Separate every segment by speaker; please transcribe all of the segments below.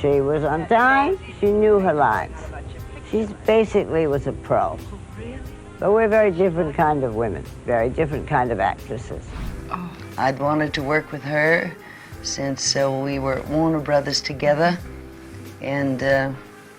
Speaker 1: She was on time. She knew her lines. She basically was a pro. But we're very different kind of women, very different kind of actresses.
Speaker 2: Oh, I'd wanted to work with her since we were at Warner Brothers together, and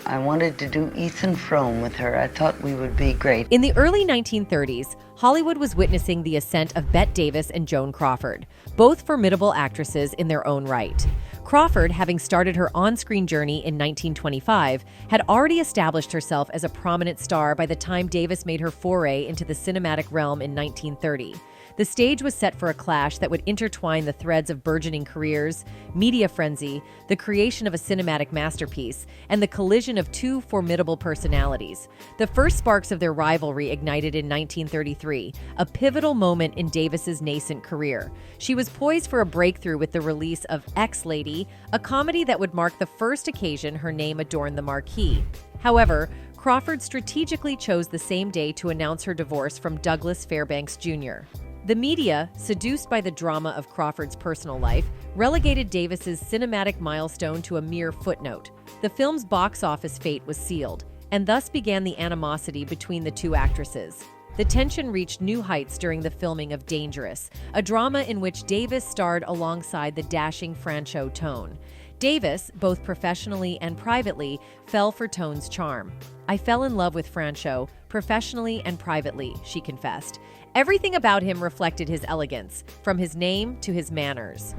Speaker 2: I wanted to do Ethan Frome with her. I thought we would be great.
Speaker 3: In the early 1930s, Hollywood was witnessing the ascent of Bette Davis and Joan Crawford, both formidable actresses in their own right. Crawford, having started her on-screen journey in 1925, had already established herself as a prominent star by the time Davis made her foray into the cinematic realm in 1930. The stage was set for a clash that would intertwine the threads of burgeoning careers, media frenzy, the creation of a cinematic masterpiece, and the collision of two formidable personalities. The first sparks of their rivalry ignited in 1933, a pivotal moment in Davis's nascent career. She was poised for a breakthrough with the release of Ex-Lady, a comedy that would mark the first occasion her name adorned the marquee. However, Crawford strategically chose the same day to announce her divorce from Douglas Fairbanks Jr. The media, seduced by the drama of Crawford's personal life, relegated Davis's cinematic milestone to a mere footnote. The film's box office fate was sealed, and thus began the animosity between the two actresses. The tension reached new heights during the filming of Dangerous, a drama in which Davis starred alongside the dashing Franchot Tone. Davis, both professionally and privately, fell for Tone's charm. "I fell in love with Franchot, professionally and privately," she confessed. Everything about him reflected his elegance, from his name to his manners.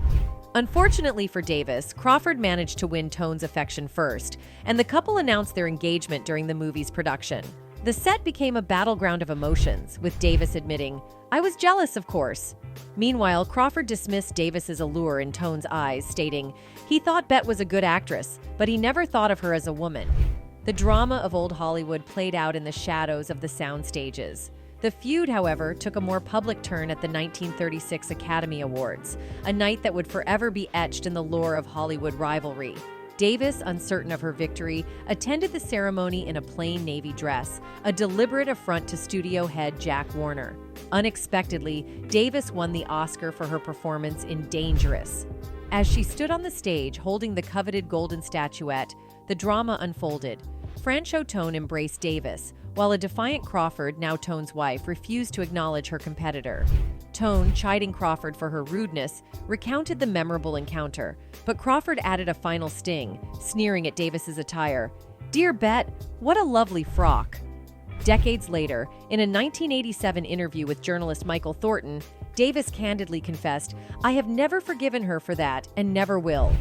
Speaker 3: Unfortunately for Davis, Crawford managed to win Tone's affection first, and the couple announced their engagement during the movie's production. The set became a battleground of emotions, with Davis admitting, "I was jealous, of course." Meanwhile, Crawford dismissed Davis's allure in Tone's eyes, stating, "He thought Bette was a good actress, but he never thought of her as a woman." The drama of old Hollywood played out in the shadows of the sound stages. The feud, however, took a more public turn at the 1936 Academy Awards, a night that would forever be etched in the lore of Hollywood rivalry. Davis, uncertain of her victory, attended the ceremony in a plain navy dress, a deliberate affront to studio head Jack Warner. Unexpectedly, Davis won the Oscar for her performance in Dangerous. As she stood on the stage holding the coveted golden statuette, the drama unfolded. Franchot Tone embraced Davis, while a defiant Crawford, now Tone's wife, refused to acknowledge her competitor. Tone, chiding Crawford for her rudeness, recounted the memorable encounter, but Crawford added a final sting, sneering at Davis's attire. "Dear Bette, what a lovely frock." Decades later, in a 1987 interview with journalist Michael Thornton, Davis candidly confessed, "I have never forgiven her for that and never will."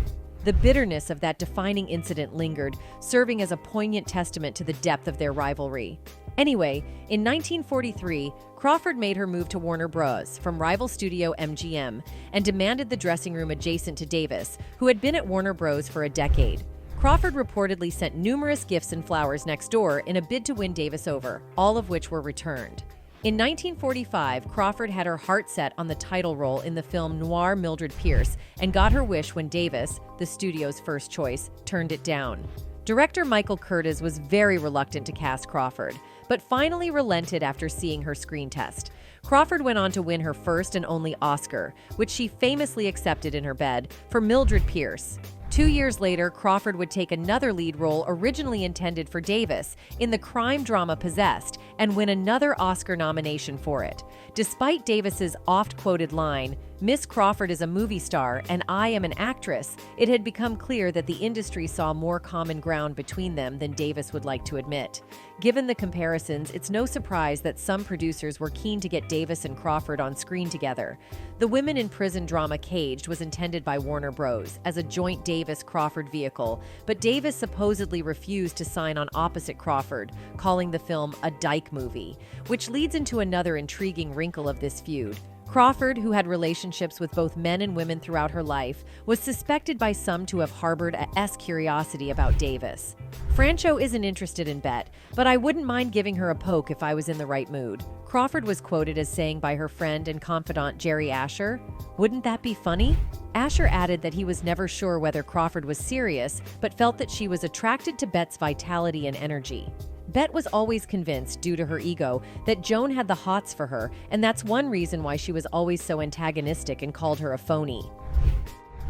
Speaker 3: The bitterness of that defining incident lingered, serving as a poignant testament to the depth of their rivalry. Anyway, in 1943, Crawford made her move to Warner Bros. From rival studio MGM and demanded the dressing room adjacent to Davis, who had been at Warner Bros. For a decade. Crawford reportedly sent numerous gifts and flowers next door in a bid to win Davis over, all of which were returned. In 1945, Crawford had her heart set on the title role in the film noir Mildred Pierce and got her wish when Davis, the studio's first choice, turned it down. Director Michael Curtiz was very reluctant to cast Crawford, but finally relented after seeing her screen test. Crawford went on to win her first and only Oscar, which she famously accepted in her bed, for Mildred Pierce. 2 years later, Crawford would take another lead role originally intended for Davis in the crime drama Possessed and win another Oscar nomination for it. Despite Davis's oft-quoted line, "Miss Crawford is a movie star and I am an actress," it had become clear that the industry saw more common ground between them than Davis would like to admit. Given the comparisons, it's no surprise that some producers were keen to get Davis and Crawford on screen together. The Women in Prison drama Caged was intended by Warner Bros. As a joint Davis-Crawford vehicle, but Davis supposedly refused to sign on opposite Crawford, calling the film a dyke movie, which leads into another intriguing wrinkle of this feud. Crawford, who had relationships with both men and women throughout her life, was suspected by some to have harbored a curiosity about Davis. "Franchot isn't interested in Bette, but I wouldn't mind giving her a poke if I was in the right mood." Crawford was quoted as saying by her friend and confidant Jerry Asher, "Wouldn't that be funny?" Asher added that he was never sure whether Crawford was serious, but felt that she was attracted to Bette's vitality and energy. Bette was always convinced, due to her ego, that Joan had the hots for her, and that's one reason why she was always so antagonistic and called her a phony.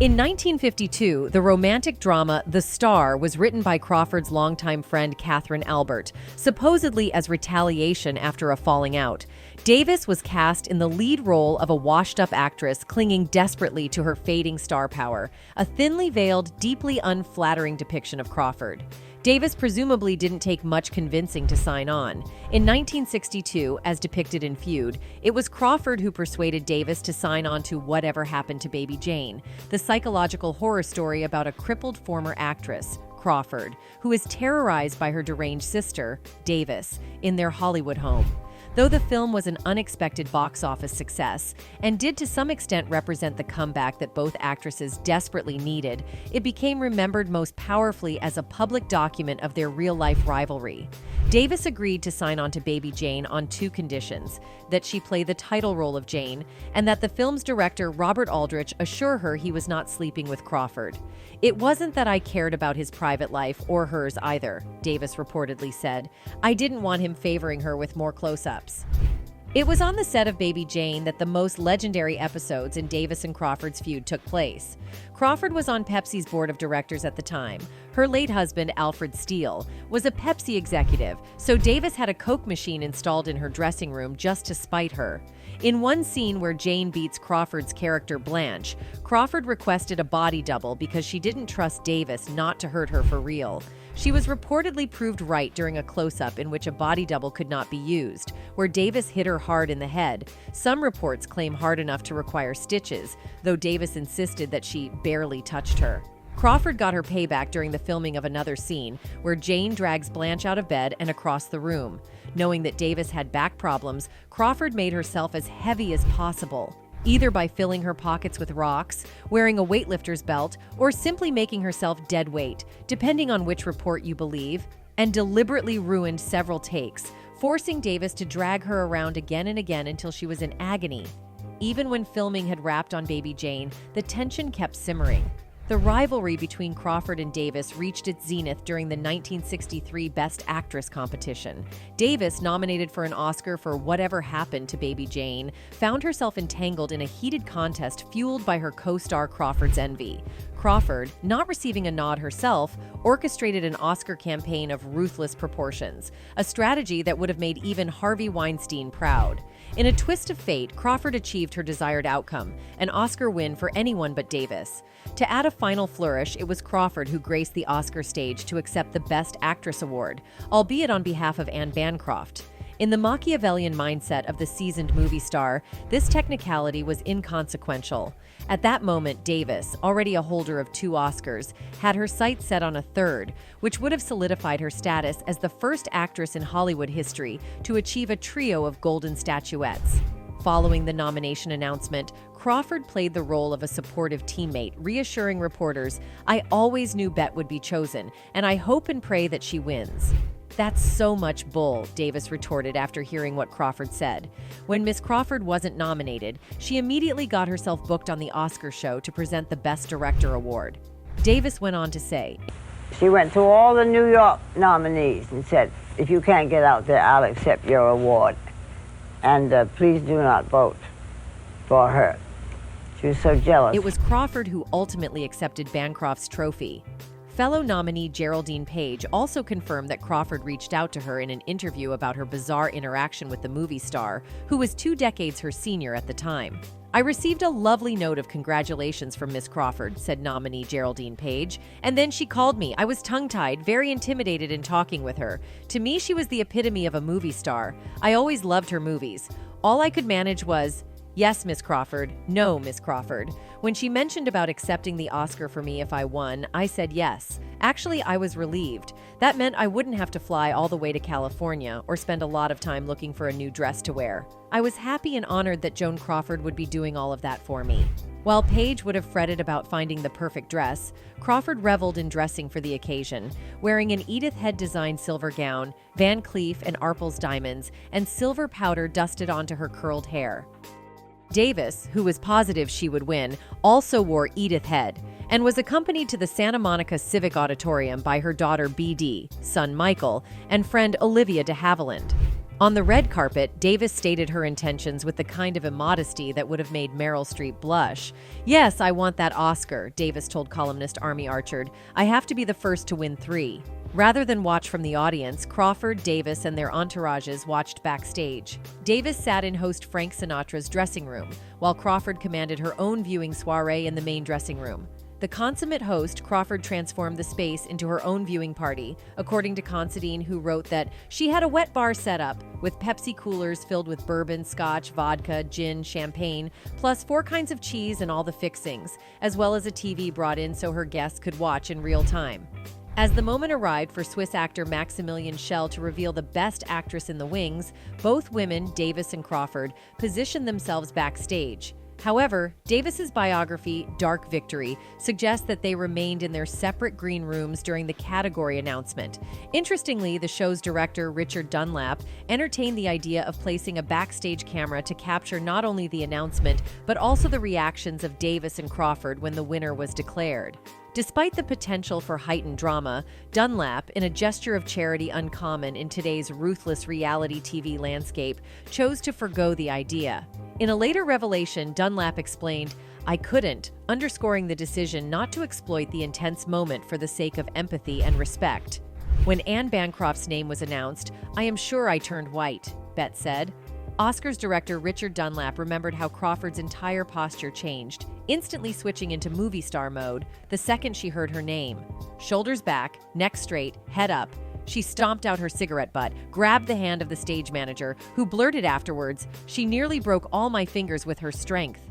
Speaker 3: In 1952, the romantic drama The Star was written by Crawford's longtime friend Catherine Albert, supposedly as retaliation after a falling out. Davis was cast in the lead role of a washed-up actress clinging desperately to her fading star power, a thinly veiled, deeply unflattering depiction of Crawford. Davis presumably didn't take much convincing to sign on. In 1962, as depicted in Feud, it was Crawford who persuaded Davis to sign on to Whatever Happened to Baby Jane, the psychological horror story about a crippled former actress, Crawford, who is terrorized by her deranged sister, Davis, in their Hollywood home. Though the film was an unexpected box office success and did to some extent represent the comeback that both actresses desperately needed, it became remembered most powerfully as a public document of their real-life rivalry. Davis agreed to sign on to Baby Jane on two conditions: that she play the title role of Jane, and that the film's director, Robert Aldrich, assure her he was not sleeping with Crawford. "It wasn't that I cared about his private life or hers either," Davis reportedly said. "I didn't want him favoring her with more close-ups." It was on the set of Baby Jane that the most legendary episodes in Davis and Crawford's feud took place. Crawford was on Pepsi's board of directors at the time. Her late husband, Alfred Steele, was a Pepsi executive, so Davis had a Coke machine installed in her dressing room just to spite her. In one scene where Jane beats Crawford's character Blanche, Crawford requested a body double because she didn't trust Davis not to hurt her for real. She was reportedly proved right during a close-up in which a body double could not be used, where Davis hit her hard in the head. Some reports claim hard enough to require stitches, though Davis insisted that she barely touched her. Crawford got her payback during the filming of another scene, where Jane drags Blanche out of bed and across the room. Knowing that Davis had back problems, Crawford made herself as heavy as possible, either by filling her pockets with rocks, wearing a weightlifter's belt, or simply making herself dead weight, depending on which report you believe, and deliberately ruined several takes, forcing Davis to drag her around again and again until she was in agony. Even when filming had wrapped on Baby Jane, the tension kept simmering. The rivalry between Crawford and Davis reached its zenith during the 1963 Best Actress competition. Davis, nominated for an Oscar for Whatever Happened to Baby Jane, found herself entangled in a heated contest fueled by her co-star Crawford's envy. Crawford, not receiving a nod herself, orchestrated an Oscar campaign of ruthless proportions, a strategy that would have made even Harvey Weinstein proud. In a twist of fate, Crawford achieved her desired outcome, an Oscar win for anyone but Davis. To add a final flourish, it was Crawford who graced the Oscar stage to accept the Best Actress award, albeit on behalf of Anne Bancroft. In the Machiavellian mindset of the seasoned movie star, this technicality was inconsequential. At that moment, Davis, already a holder of 2 Oscars, had her sights set on a third, which would have solidified her status as the first actress in Hollywood history to achieve a trio of golden statuettes. Following the nomination announcement, Crawford played the role of a supportive teammate, reassuring reporters, "I always knew Bette would be chosen, and I hope and pray that she wins." "That's so much bull," Davis retorted after hearing what Crawford said. When Miss Crawford wasn't nominated, she immediately got herself booked on the Oscar show to present the Best Director award. Davis went on to say,
Speaker 1: She went to all the New York nominees and said, "If you can't get out there, I'll accept your award. And please do not vote for her." She was so jealous.
Speaker 3: It was Crawford who ultimately accepted Bancroft's trophy. Fellow nominee Geraldine Page also confirmed that Crawford reached out to her in an interview about her bizarre interaction with the movie star, who was 2 decades her senior at the time. "I received a lovely note of congratulations from Miss Crawford," said nominee Geraldine Page, "and then she called me. I was tongue-tied, very intimidated in talking with her. To me, she was the epitome of a movie star. I always loved her movies. All I could manage was, 'Yes, Miss Crawford. No, Miss Crawford.' When she mentioned about accepting the Oscar for me if I won, I said yes. Actually, I was relieved. That meant I wouldn't have to fly all the way to California or spend a lot of time looking for a new dress to wear. I was happy and honored that Joan Crawford would be doing all of that for me." While Page would have fretted about finding the perfect dress, Crawford reveled in dressing for the occasion, wearing an Edith Head-designed silver gown, Van Cleef and Arpels diamonds, and silver powder dusted onto her curled hair. Davis, who was positive she would win, also wore Edith Head and was accompanied to the Santa Monica Civic Auditorium by her daughter BD, son Michael, and friend Olivia de Havilland. On the red carpet, Davis stated her intentions with the kind of immodesty that would have made Meryl Streep blush. "Yes, I want that Oscar," Davis told columnist Army Archerd. "I have to be the first to win 3. Rather than watch from the audience, Crawford, Davis, and their entourages watched backstage. Davis sat in host Frank Sinatra's dressing room, while Crawford commanded her own viewing soiree in the main dressing room. The consummate host, Crawford transformed the space into her own viewing party, according to Considine, who wrote that she had a wet bar set up with Pepsi coolers filled with bourbon, scotch, vodka, gin, champagne, plus 4 kinds of cheese and all the fixings, as well as a TV brought in so her guests could watch in real time. As the moment arrived for Swiss actor Maximilian Schell to reveal the best actress in the wings, both women, Davis and Crawford, positioned themselves backstage. However, Davis's biography, Dark Victory, suggests that they remained in their separate green rooms during the category announcement. Interestingly, the show's director, Richard Dunlap, entertained the idea of placing a backstage camera to capture not only the announcement, but also the reactions of Davis and Crawford when the winner was declared. Despite the potential for heightened drama, Dunlap, in a gesture of charity uncommon in today's ruthless reality TV landscape, chose to forgo the idea. In a later revelation, Dunlap explained, "I couldn't," underscoring the decision not to exploit the intense moment for the sake of empathy and respect. When Anne Bancroft's name was announced, "I am sure I turned white," Bette said. Oscars director Richard Dunlap remembered how Crawford's entire posture changed, instantly switching into movie star mode the second she heard her name. Shoulders back, neck straight, head up, she stomped out her cigarette butt, grabbed the hand of the stage manager, who blurted afterwards, "She nearly broke all my fingers with her strength."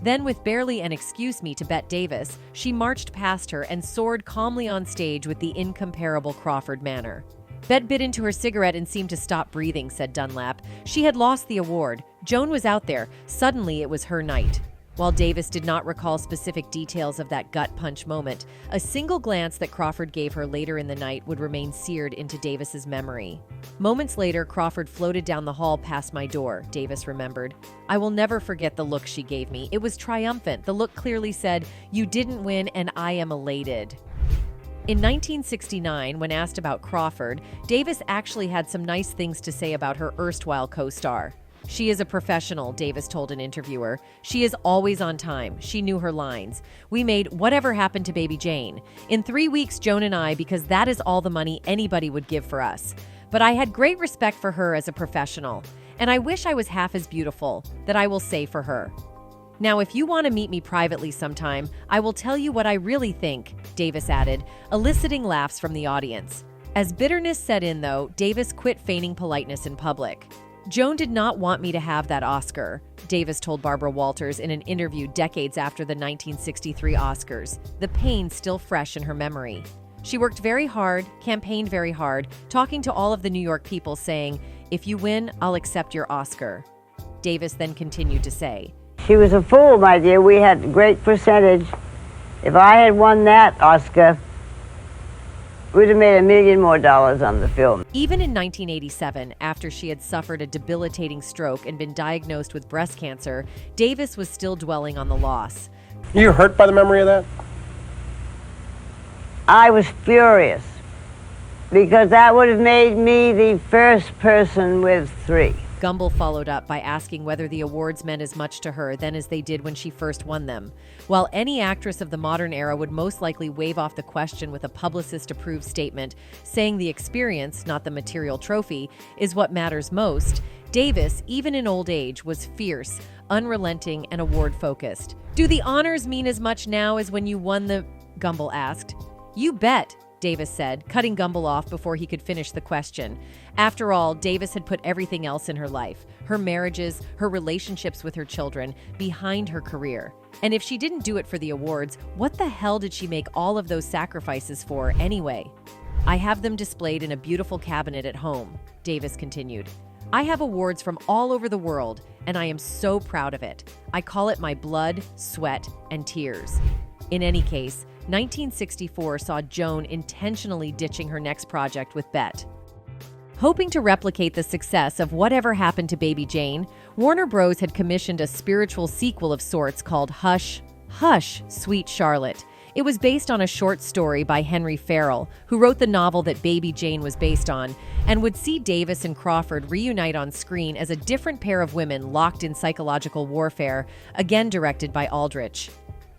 Speaker 3: Then, with barely an "excuse me" to Bette Davis, she marched past her and soared calmly on stage with the incomparable Crawford manner. Bette bit into her cigarette and seemed to stop breathing, said Dunlap. She had lost the award. Joan was out there. Suddenly, it was her night. While Davis did not recall specific details of that gut punch moment, a single glance that Crawford gave her later in the night would remain seared into Davis's memory. Moments later, Crawford floated down the hall past my door, Davis remembered. "I will never forget the look she gave me. It was triumphant. The look clearly said, 'You didn't win and I am elated.'" In 1969, when asked about Crawford, Davis actually had some nice things to say about her erstwhile co-star. "She is a professional," Davis told an interviewer. "She is always on time. She knew her lines. We made Whatever Happened to Baby Jane in 3 weeks, Joan and I, because that is all the money anybody would give for us. But I had great respect for her as a professional, and I wish I was half as beautiful, that I will say for her. Now, if you want to meet me privately sometime, I will tell you what I really think," Davis added, eliciting laughs from the audience. As bitterness set in, though, Davis quit feigning politeness in public. "Joan did not want me to have that Oscar," Davis told Barbara Walters in an interview decades after the 1963 Oscars, the pain still fresh in her memory. "She worked very hard, campaigned very hard, talking to all of the New York people saying, 'If you win, I'll accept your Oscar.'" Davis then continued to say,
Speaker 1: She was a fool, my dear. We had a great percentage. If I had won that Oscar, we'd have made $1 million more on the film.
Speaker 3: Even in 1987, after she had suffered a debilitating stroke and been diagnosed with breast cancer, Davis was still dwelling on the loss.
Speaker 4: Are you hurt by the memory of that?
Speaker 1: I was furious because that would have made me the first person with 3.
Speaker 3: Gumbel followed up by asking whether the awards meant as much to her then as they did when she first won them. While any actress of the modern era would most likely wave off the question with a publicist-approved statement saying the experience, not the material trophy, is what matters most, Davis, even in old age, was fierce, unrelenting, and award-focused. "Do the honors mean as much now as when you won the—" Gumbel asked. "You bet," Davis said, cutting Gumbel off before he could finish the question. After all, Davis had put everything else in her life, her marriages, her relationships with her children, behind her career. And if she didn't do it for the awards, what the hell did she make all of those sacrifices for anyway? "I have them displayed in a beautiful cabinet at home," Davis continued. "I have awards from all over the world, and I am so proud of it. I call it my blood, sweat, and tears." In any case, 1964 saw Joan intentionally ditching her next project with Bette. Hoping to replicate the success of Whatever Happened to Baby Jane, Warner Bros. Had commissioned a spiritual sequel of sorts called Hush, Hush, Sweet Charlotte. It was based on a short story by Henry Farrell, who wrote the novel that Baby Jane was based on, and would see Davis and Crawford reunite on screen as a different pair of women locked in psychological warfare, again directed by Aldrich.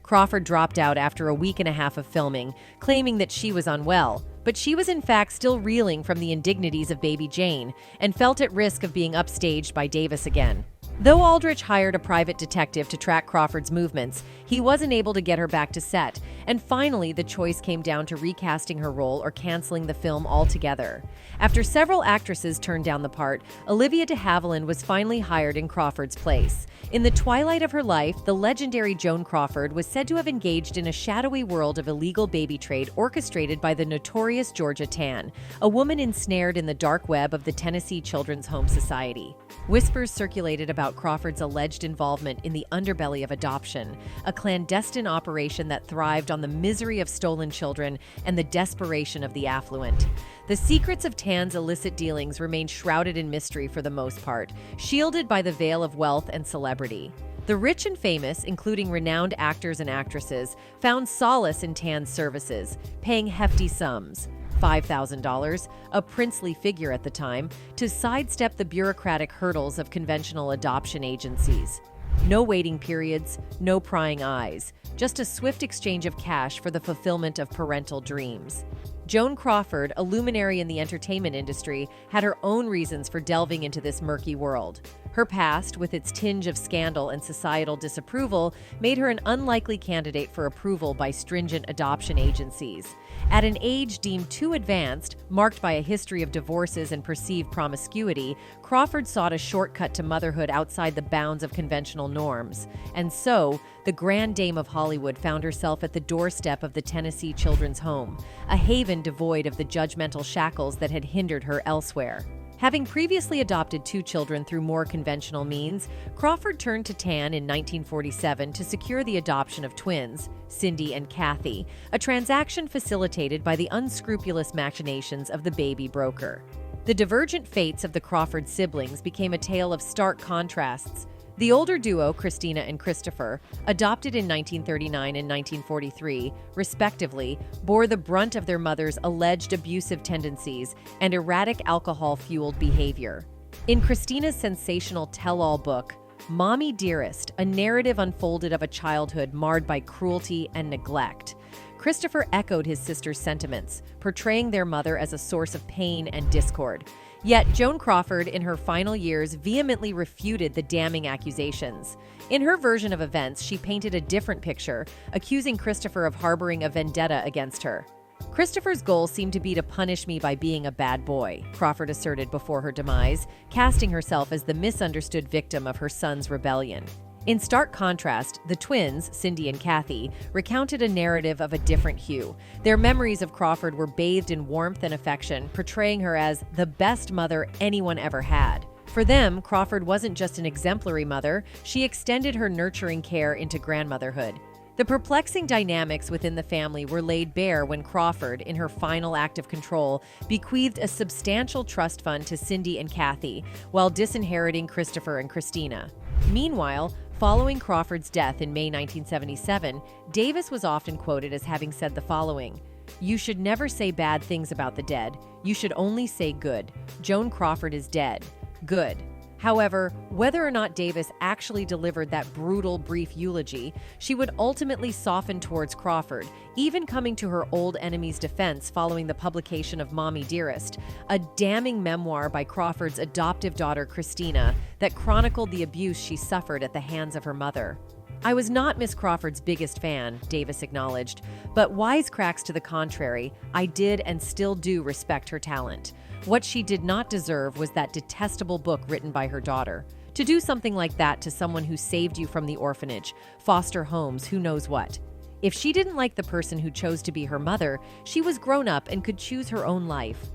Speaker 3: Crawford dropped out after a week and a half of filming, claiming that she was unwell, but she was in fact still reeling from the indignities of Baby Jane and felt at risk of being upstaged by Davis again. Though Aldrich hired a private detective to track Crawford's movements, he wasn't able to get her back to set, and finally the choice came down to recasting her role or canceling the film altogether. After several actresses turned down the part, Olivia de Havilland was finally hired in Crawford's place. In the twilight of her life, the legendary Joan Crawford was said to have engaged in a shadowy world of illegal baby trade orchestrated by the notorious Georgia Tann, a woman ensnared in the dark web of the Tennessee Children's Home Society. Whispers circulated about Crawford's alleged involvement in the underbelly of adoption, a clandestine operation that thrived on the misery of stolen children and the desperation of the affluent. The secrets of Tann's illicit dealings remained shrouded in mystery for the most part, shielded by the veil of wealth and celebrity. The rich and famous, including renowned actors and actresses, found solace in Tann's services, paying hefty sums. $5,000, a princely figure at the time, to sidestep the bureaucratic hurdles of conventional adoption agencies. No waiting periods, no prying eyes, just a swift exchange of cash for the fulfillment of parental dreams. Joan Crawford, a luminary in the entertainment industry, had her own reasons for delving into this murky world. Her past, with its tinge of scandal and societal disapproval, made her an unlikely candidate for approval by stringent adoption agencies. At an age deemed too advanced, marked by a history of divorces and perceived promiscuity, Crawford sought a shortcut to motherhood outside the bounds of conventional norms. And so, the Grand Dame of Hollywood found herself at the doorstep of the Tennessee Children's Home, a haven devoid of the judgmental shackles that had hindered her elsewhere. Having previously adopted 2 children through more conventional means, Crawford turned to Tann in 1947 to secure the adoption of twins, Cindy and Kathy, a transaction facilitated by the unscrupulous machinations of the baby broker. The divergent fates of the Crawford siblings became a tale of stark contrasts. The older duo, Christina and Christopher, adopted in 1939 and 1943, respectively, bore the brunt of their mother's alleged abusive tendencies and erratic alcohol-fueled behavior. In Christina's sensational tell-all book, Mommy Dearest, a narrative unfolded of a childhood marred by cruelty and neglect, Christopher echoed his sister's sentiments, portraying their mother as a source of pain and discord. Yet Joan Crawford, in her final years, vehemently refuted the damning accusations. In her version of events, she painted a different picture, accusing Christopher of harboring a vendetta against her. Christopher's goal seemed to be to punish me by being a bad boy, Crawford asserted before her demise, casting herself as the misunderstood victim of her son's rebellion. In stark contrast, the twins, Cindy and Kathy, recounted a narrative of a different hue. Their memories of Crawford were bathed in warmth and affection, portraying her as the best mother anyone ever had. For them, Crawford wasn't just an exemplary mother, she extended her nurturing care into grandmotherhood. The perplexing dynamics within the family were laid bare when Crawford, in her final act of control, bequeathed a substantial trust fund to Cindy and Kathy, while disinheriting Christopher and Christina. Meanwhile, following Crawford's death in May 1977, Davis was often quoted as having said the following: "You should never say bad things about the dead. You should only say good. Joan Crawford is dead. Good." However, whether or not Davis actually delivered that brutal, brief eulogy, she would ultimately soften towards Crawford, even coming to her old enemy's defense following the publication of Mommy Dearest, a damning memoir by Crawford's adoptive daughter Christina that chronicled the abuse she suffered at the hands of her mother. "I was not Miss Crawford's biggest fan," Davis acknowledged, "but wisecracks to the contrary, I did and still do respect her talent. What she did not deserve was that detestable book written by her daughter. To do something like that to someone who saved you from the orphanage, foster homes, who knows what. If she didn't like the person who chose to be her mother, she was grown up and could choose her own life."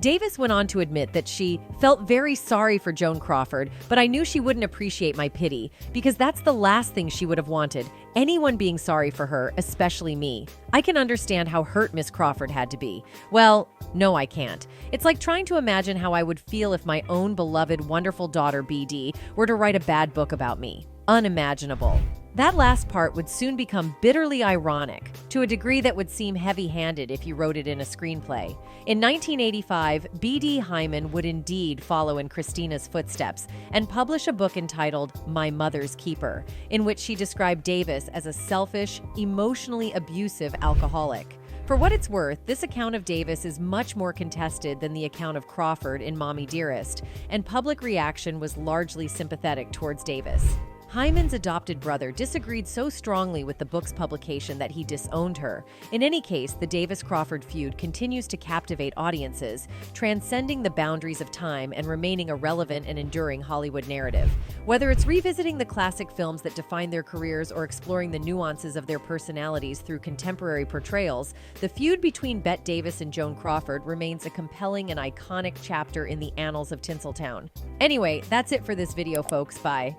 Speaker 3: Davis went on to admit that she felt very sorry for Joan Crawford, but I knew she wouldn't appreciate my pity, because that's the last thing she would have wanted, anyone being sorry for her, especially me. I can understand how hurt Miss Crawford had to be. Well, no, I can't. It's like trying to imagine how I would feel if my own beloved, wonderful daughter, BD, were to write a bad book about me. Unimaginable. That last part would soon become bitterly ironic, to a degree that would seem heavy-handed if you wrote it in a screenplay. In 1985, B.D. Hyman would indeed follow in Christina's footsteps and publish a book entitled My Mother's Keeper, in which she described Davis as a selfish, emotionally abusive alcoholic. For what it's worth, this account of Davis is much more contested than the account of Crawford in Mommy Dearest, and public reaction was largely sympathetic towards Davis. Hyman's adopted brother disagreed so strongly with the book's publication that he disowned her. In any case, the Davis-Crawford feud continues to captivate audiences, transcending the boundaries of time and remaining a relevant and enduring Hollywood narrative. Whether it's revisiting the classic films that define their careers or exploring the nuances of their personalities through contemporary portrayals, the feud between Bette Davis and Joan Crawford remains a compelling and iconic chapter in the annals of Tinseltown. Anyway, that's it for this video, folks. Bye.